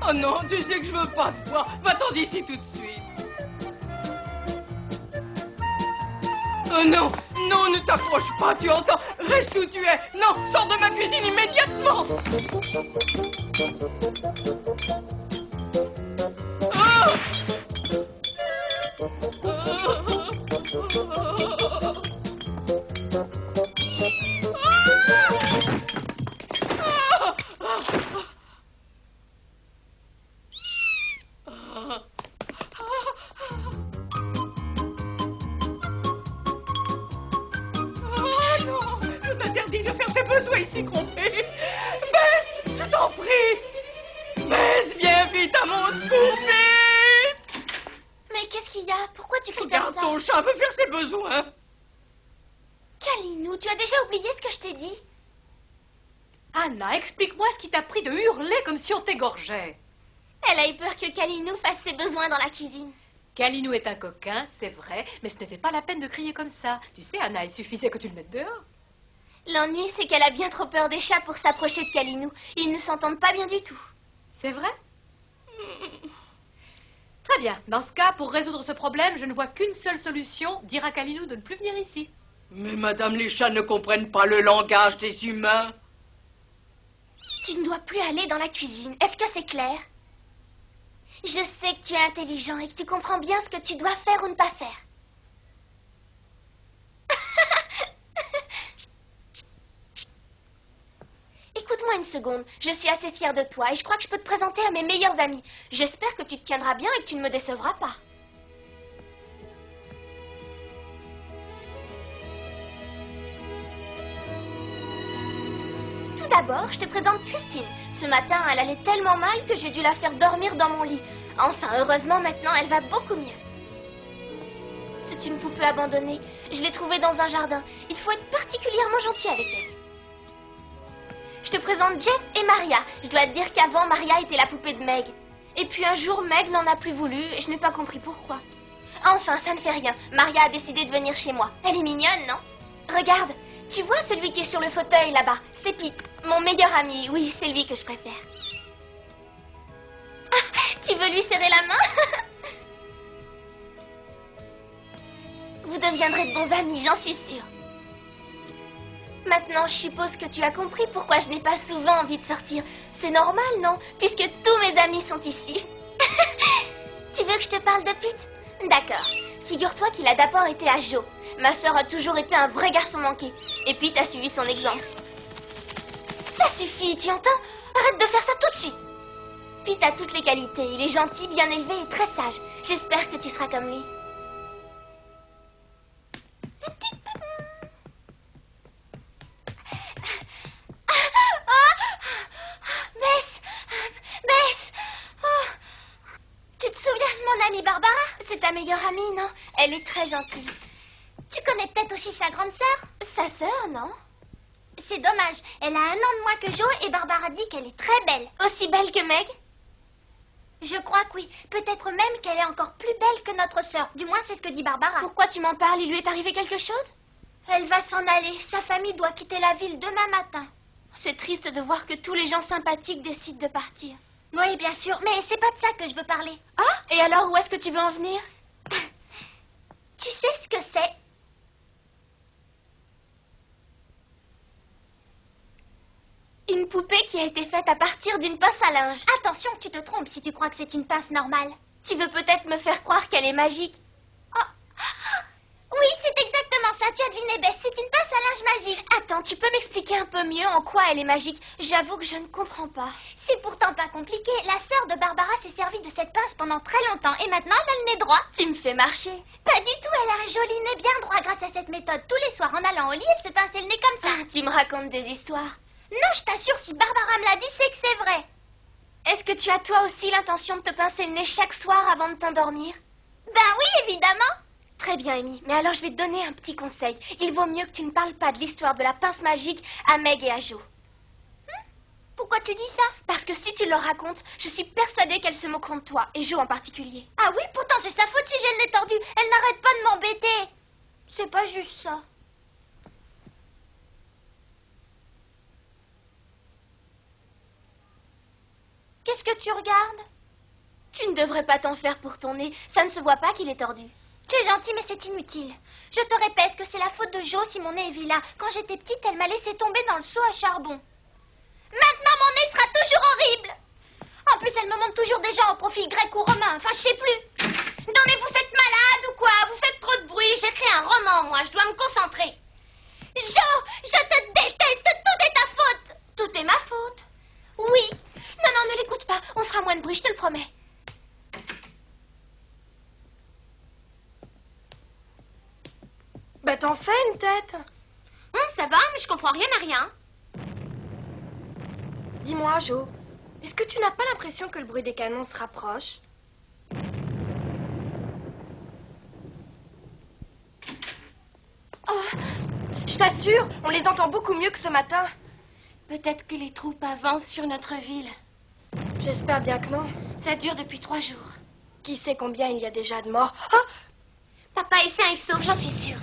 Oh non, tu sais que je veux pas te voir. Va-t'en d'ici tout de suite. Oh non, non, ne t'approche pas, tu entends? Reste où tu es. Non, sors de ma cuisine immédiatement. Ah! De faire tes besoins ici, compris? Bess, je t'en prie. Bess, viens vite à mon secours, vite. Mais qu'est-ce qu'il y a? Pourquoi tu cries comme Regarde, ça? ton chat veut faire ses besoins. Kalinou, tu as déjà oublié ce que je t'ai dit? Anna, explique-moi ce qui t'a pris de hurler comme si on t'égorgeait. Elle a eu peur que Kalinou fasse ses besoins dans la cuisine. Kalinou est un coquin, c'est vrai, mais ce n'était pas la peine de crier comme ça. Tu sais, Anna, il suffisait que tu le mettes dehors. L'ennui, c'est qu'elle a bien trop peur des chats pour s'approcher de Kalinou. Ils ne s'entendent pas bien du tout. C'est vrai? Très bien. Dans ce cas, pour résoudre ce problème, je ne vois qu'une seule solution, dire à Kalinou de ne plus venir ici. Mais madame, les chats ne comprennent pas le langage des humains. Tu ne dois plus aller dans la cuisine. Est-ce que c'est clair? Je sais que tu es intelligent et que tu comprends bien ce que tu dois faire ou ne pas faire. Écoute-moi une seconde, je suis assez fière de toi et je crois que je peux te présenter à mes meilleurs amis. J'espère que tu te tiendras bien et que tu ne me décevras pas. Tout d'abord, je te présente Christine. Ce matin, elle allait tellement mal que j'ai dû la faire dormir dans mon lit. Enfin, heureusement, maintenant, elle va beaucoup mieux. C'est une poupée abandonnée. Je l'ai trouvée dans un jardin. Il faut être particulièrement gentil avec elle. Je te présente Jeff et Maria. Je dois te dire qu'avant, Maria était la poupée de Meg. Et puis un jour, Meg n'en a plus voulu et je n'ai pas compris pourquoi. Enfin, ça ne fait rien. Maria a décidé de venir chez moi. Elle est mignonne, non? Regarde, tu vois celui qui est sur le fauteuil là-bas? C'est Pete, mon meilleur ami. Oui, c'est lui que je préfère. Ah, tu veux lui serrer la main? Vous deviendrez de bons amis, j'en suis sûre. Maintenant, je suppose que tu as compris pourquoi je n'ai pas souvent envie de sortir. C'est normal, non? Puisque tous mes amis sont ici. Tu veux que je te parle de Pete? D'accord. Figure-toi qu'il a d'abord été à Jo. Ma sœur a toujours été un vrai garçon manqué. Et Pete a suivi son exemple. Ça suffit, tu entends? Arrête de faire ça tout de suite. Pete a toutes les qualités. Il est gentil, bien élevé et très sage. J'espère que tu seras comme lui. Bess! Oh. Tu te souviens de mon amie Barbara? C'est ta meilleure amie, non? Elle est très gentille. Tu connais peut-être aussi sa grande sœur? Sa sœur, non? C'est dommage. Elle a 1 an de moins que Jo et Barbara dit qu'elle est très belle. Aussi belle que Meg? Je crois que oui. Peut-être même qu'elle est encore plus belle que notre sœur. Du moins, c'est ce que dit Barbara. Pourquoi tu m'en parles? Il lui est arrivé quelque chose? Elle va s'en aller. Sa famille doit quitter la ville demain matin. C'est triste de voir que tous les gens sympathiques décident de partir. Oui, bien sûr, mais c'est pas de ça que je veux parler. Ah, et alors où est-ce que tu veux en venir? Tu sais ce que c'est? Une poupée qui a été faite à partir d'une pince à linge. Attention, tu te trompes si tu crois que c'est une pince normale. Tu veux peut-être me faire croire qu'elle est magique? Oh. Oui, c'est exactement ça, tu as deviné, Bess, c'est une pince à linge magique. Attends, tu peux m'expliquer un peu mieux en quoi elle est magique? J'avoue que je ne comprends pas. C'est pourtant pas compliqué. La sœur de Barbara s'est servie de cette pince pendant très longtemps et maintenant elle a le nez droit. Tu me fais marcher. Pas du tout, elle a un joli nez bien droit grâce à cette méthode. Tous les soirs en allant au lit, elle se pinçait le nez comme ça. Ah, tu me racontes des histoires. Non, je t'assure, si Barbara me l'a dit, c'est que c'est vrai. Est-ce que tu as toi aussi l'intention de te pincer le nez chaque soir avant de t'endormir? Ben oui, évidemment. Très bien, Amy. Mais alors, je vais te donner un petit conseil. Il vaut mieux que tu ne parles pas de l'histoire de la pince magique à Meg et à Jo. Pourquoi tu dis ça? Parce que si tu leur racontes, je suis persuadée qu'elles se moqueront de toi, et Jo en particulier. Ah oui, pourtant c'est sa faute si j'ai le nez tordu. Elle n'arrête pas de m'embêter. C'est pas juste ça. Qu'est-ce que tu regardes? Tu ne devrais pas t'en faire pour ton nez. Ça ne se voit pas qu'il est tordu. Tu es gentil, mais c'est inutile. Je te répète que c'est la faute de Jo si mon nez est vilain. Quand j'étais petite, elle m'a laissé tomber dans le seau à charbon. Maintenant, mon nez sera toujours horrible. En plus, elle me montre toujours des gens au profil grec ou romain. Enfin, je sais plus. Non, mais vous êtes malade ou quoi? Vous faites trop de bruit. J'écris un roman, moi. Je dois me concentrer. Jo, je te déteste. Tout est ta faute. Tout est ma faute. Oui. Non, non, ne l'écoute pas. On fera moins de bruit, je te le promets. Bah t'en fais une tête. Ça va, mais je comprends rien à rien. Dis-moi, Jo, est-ce que tu n'as pas l'impression que le bruit des canons se rapproche? Oh, je t'assure, on les entend beaucoup mieux que ce matin. Peut-être que les troupes avancent sur notre ville. J'espère bien que non. Ça dure depuis 3 jours. Qui sait combien il y a déjà de morts? Ah! Papa est sain et sauf, j'en suis sûre.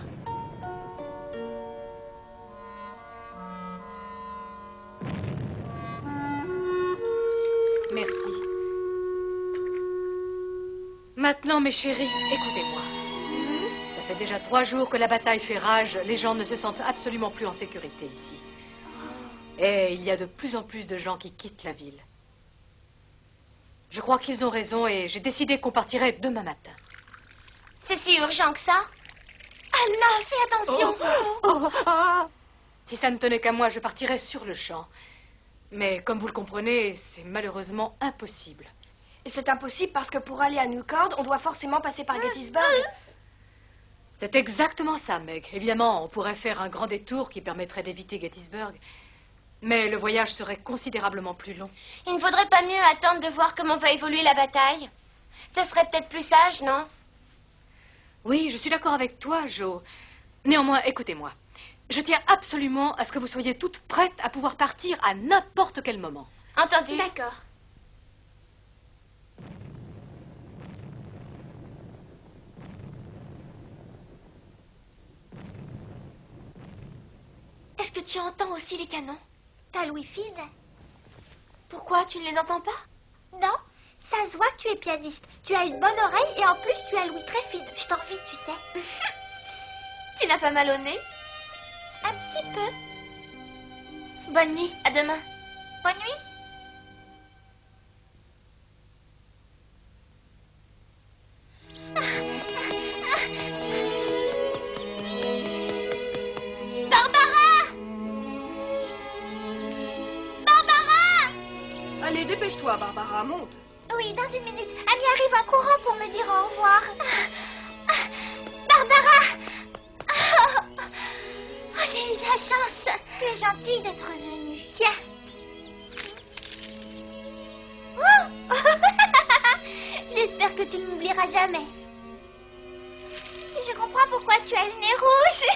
Merci. Maintenant, mes chéris, écoutez-moi. Ça fait déjà 3 jours que la bataille fait rage. Les gens ne se sentent absolument plus en sécurité ici. Et il y a de plus en plus de gens qui quittent la ville. Je crois qu'ils ont raison et j'ai décidé qu'on partirait demain matin. C'est si urgent que ça? Anna, fais attention. Si ça ne tenait qu'à moi, je partirais sur le champ. Mais comme vous le comprenez, c'est malheureusement impossible. Et c'est impossible parce que pour aller à Newcord, on doit forcément passer par Gettysburg. C'est exactement ça, Meg. Évidemment, on pourrait faire un grand détour qui permettrait d'éviter Gettysburg. Mais le voyage serait considérablement plus long. Il ne faudrait pas mieux attendre de voir comment va évoluer la bataille? Ce serait peut-être plus sage, non? Oui, je suis d'accord avec toi, Jo. Néanmoins, écoutez-moi. Je tiens absolument à ce que vous soyez toutes prêtes à pouvoir partir à n'importe quel moment. Entendu. D'accord. Est-ce que tu entends aussi les canons? T'as Louis Fide? Pourquoi, tu ne les entends pas? Non, ça se voit que tu es pianiste. Tu as une bonne oreille et en plus tu as Louis très fine. Je t'envie, tu sais. Tu n'as pas mal au nez? Un petit peu. Bonne nuit, à demain. Bonne nuit. Allez, dépêche-toi, Barbara, monte. Oui, dans une minute. Annie arrive en courant pour me dire au revoir. Barbara! Oh, j'ai eu de la chance. Tu es gentille d'être venue. Tiens. Oh. J'espère que tu ne m'oublieras jamais. Je comprends pourquoi tu as le nez rouge.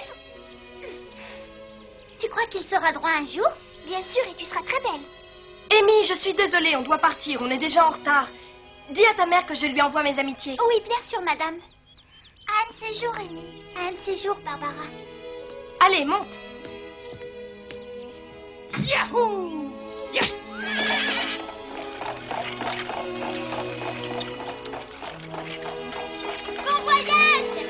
Tu crois qu'il sera droit un jour? Bien sûr, et tu seras très belle. Amy, je suis désolée, on doit partir, on est déjà en retard. Dis à ta mère que je lui envoie mes amitiés. Oui, bien sûr, madame. À un de ces jours, Amy. À un de ces jours, Barbara. Allez, monte. Yahoo! Bon voyage!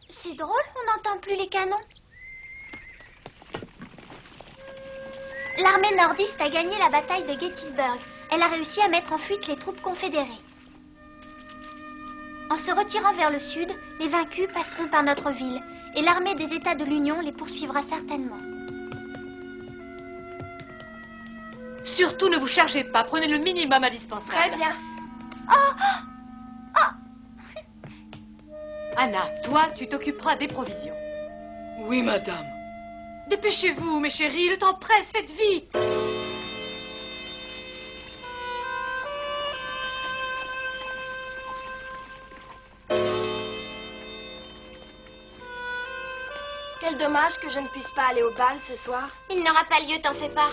C'est drôle, on n'entend plus les canons. L'armée nordiste a gagné la bataille de Gettysburg. Elle a réussi à mettre en fuite les troupes confédérées. En se retirant vers le sud, les vaincus passeront par notre ville et l'armée des États de l'Union les poursuivra certainement. Surtout ne vous chargez pas, prenez le minimum indispensable. Très bien. Anna, toi, tu t'occuperas des provisions. Oui, madame. Dépêchez-vous, mes chéris, le temps presse, faites vite. Quel dommage que je ne puisse pas aller au bal ce soir. Il n'aura pas lieu, t'en fais pas.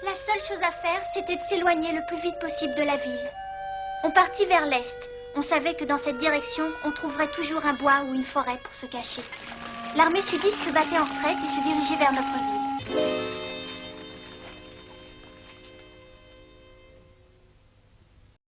La seule chose à faire, c'était de s'éloigner le plus vite possible de la ville. On partit vers l'est. On savait que dans cette direction, on trouverait toujours un bois ou une forêt pour se cacher. L'armée sudiste battait en retraite et se dirigeait vers notre ville.